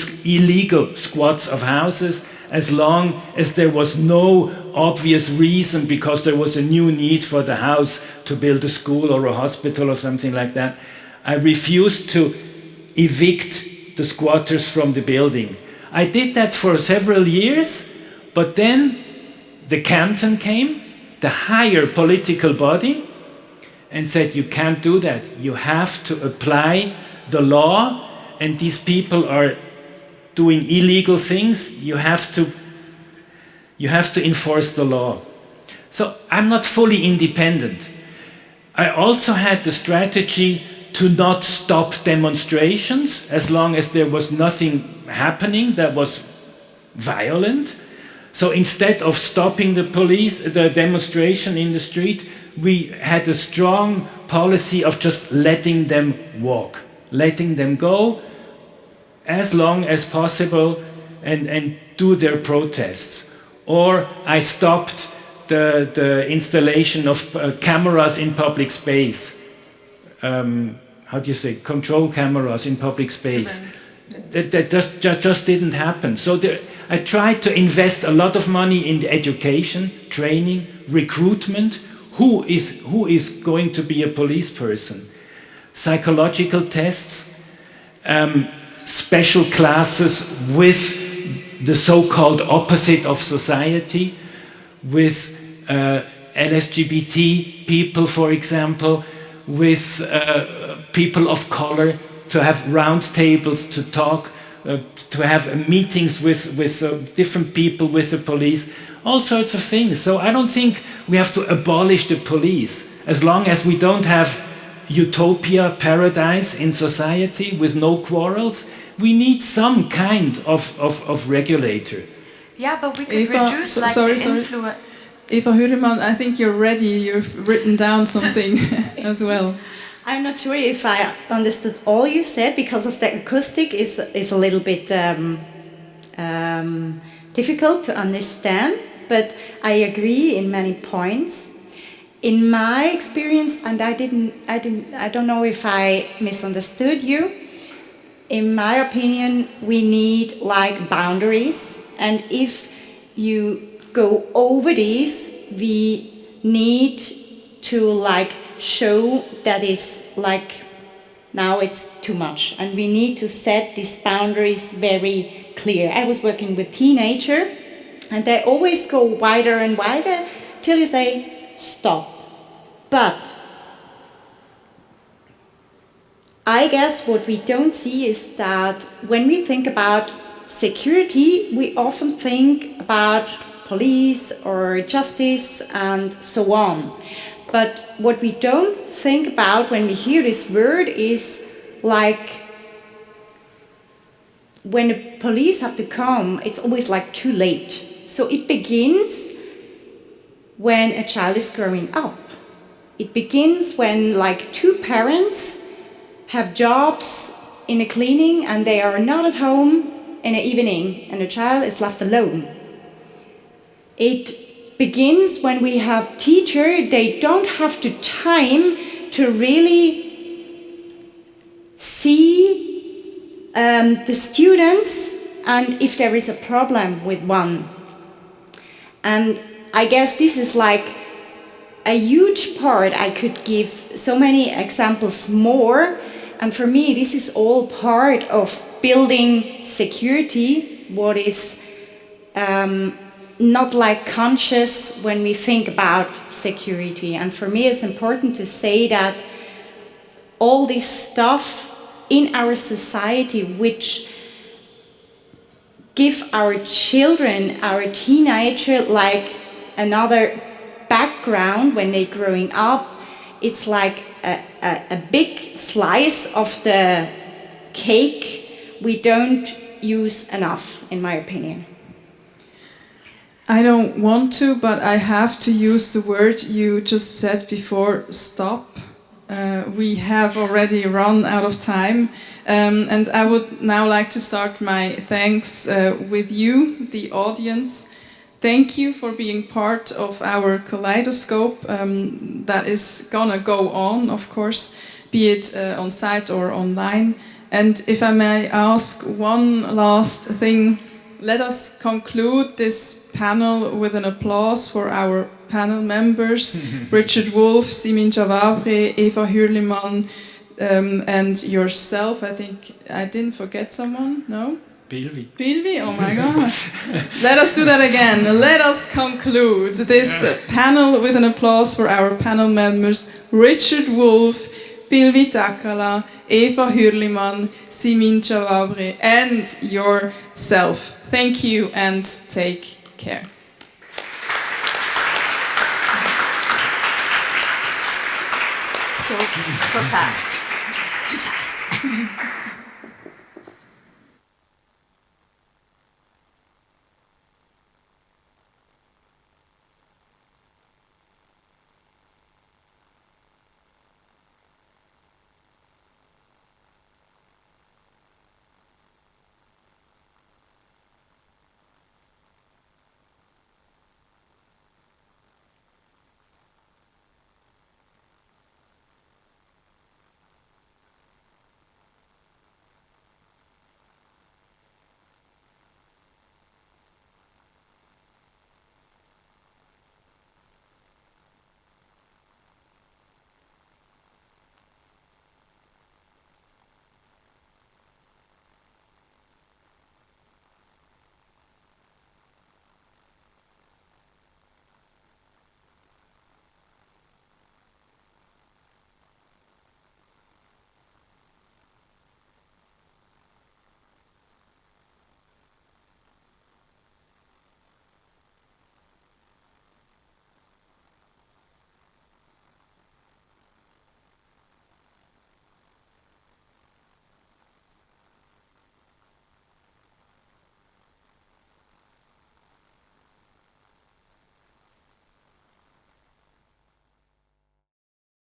squats of houses, as long as there was no obvious reason because there was a new need for the house to build a school or a hospital or something like that. I refused to evict the squatters from the building. I did that for several years, but then the canton came, the higher political body, and said you can't do that. You have to apply the law, and these people are doing illegal things. You have to enforce the law. So I'm not fully independent. I also had the strategy to not stop demonstrations as long as there was nothing happening that was violent. So instead of stopping the demonstration in the street, we had a strong policy of just letting them walk, letting them go as long as possible and do their protests. Or I stopped the installation of cameras in public space. How do you say, control cameras in public space. That just didn't happen. So I tried to invest a lot of money in the education, training, recruitment. Who is going to be a police person? Psychological tests. special classes with the so-called opposite of society, with LSGBT people, for example, with people of color, to have round tables to talk, to have meetings with different people, with the police, all sorts of things. So I don't think we have to abolish the police, as long as we don't have utopia, paradise in society with no quarrels. We need some kind of regulator. Yeah, but we could Eva, reduce the influence. Eva Hürlimann, I think you're ready. You've written down something as well. I'm not sure if I understood all you said, because of the acoustic is a little bit difficult to understand, but I agree in many points. In my experience, and I don't know if I misunderstood you. In my opinion, we need like boundaries, and if you go over these, we need to like show that it's like now it's too much, and we need to set these boundaries very clear. I was working with teenagers, and they always go wider and wider till you say stop. But I guess what we don't see is that when we think about security, we often think about police or justice and so on. But what we don't think about when we hear this word is like when the police have to come, it's always like too late. So it begins when a child is growing up. It begins when like two parents have jobs in a cleaning and they are not at home in the evening and the child is left alone. It begins when we have teachers, they don't have the time to really see the students and if there is a problem with one. And I guess this is like a huge part. I could give so many examples more. And for me, this is all part of building security, what is not like conscious when we think about security. And for me, it's important to say that all this stuff in our society, which give our children, our teenager, like another background when they're growing up, it's like a big slice of the cake we don't use enough, in my opinion. I don't want to, but I have to use the word you just said before, stop. We have already run out of time, and I would now like to start my thanks with you, the audience. Thank you for being part of our kaleidoscope that is gonna go on, of course, be it on site or online. And if I may ask one last thing, let us conclude this panel with an applause for our panel members, Richard Wolff, Simin Jawabreh, Eva Hürlimann, and yourself. I think I didn't forget someone, no? Pilvi, oh my God. Let us do that again. Let us conclude this panel with an applause for our panel members, Richard Wolff, Pilvi Takala, Eva Hürlimann, Simin Jawabreh, and yourself. Thank you and take care. So fast. Too fast.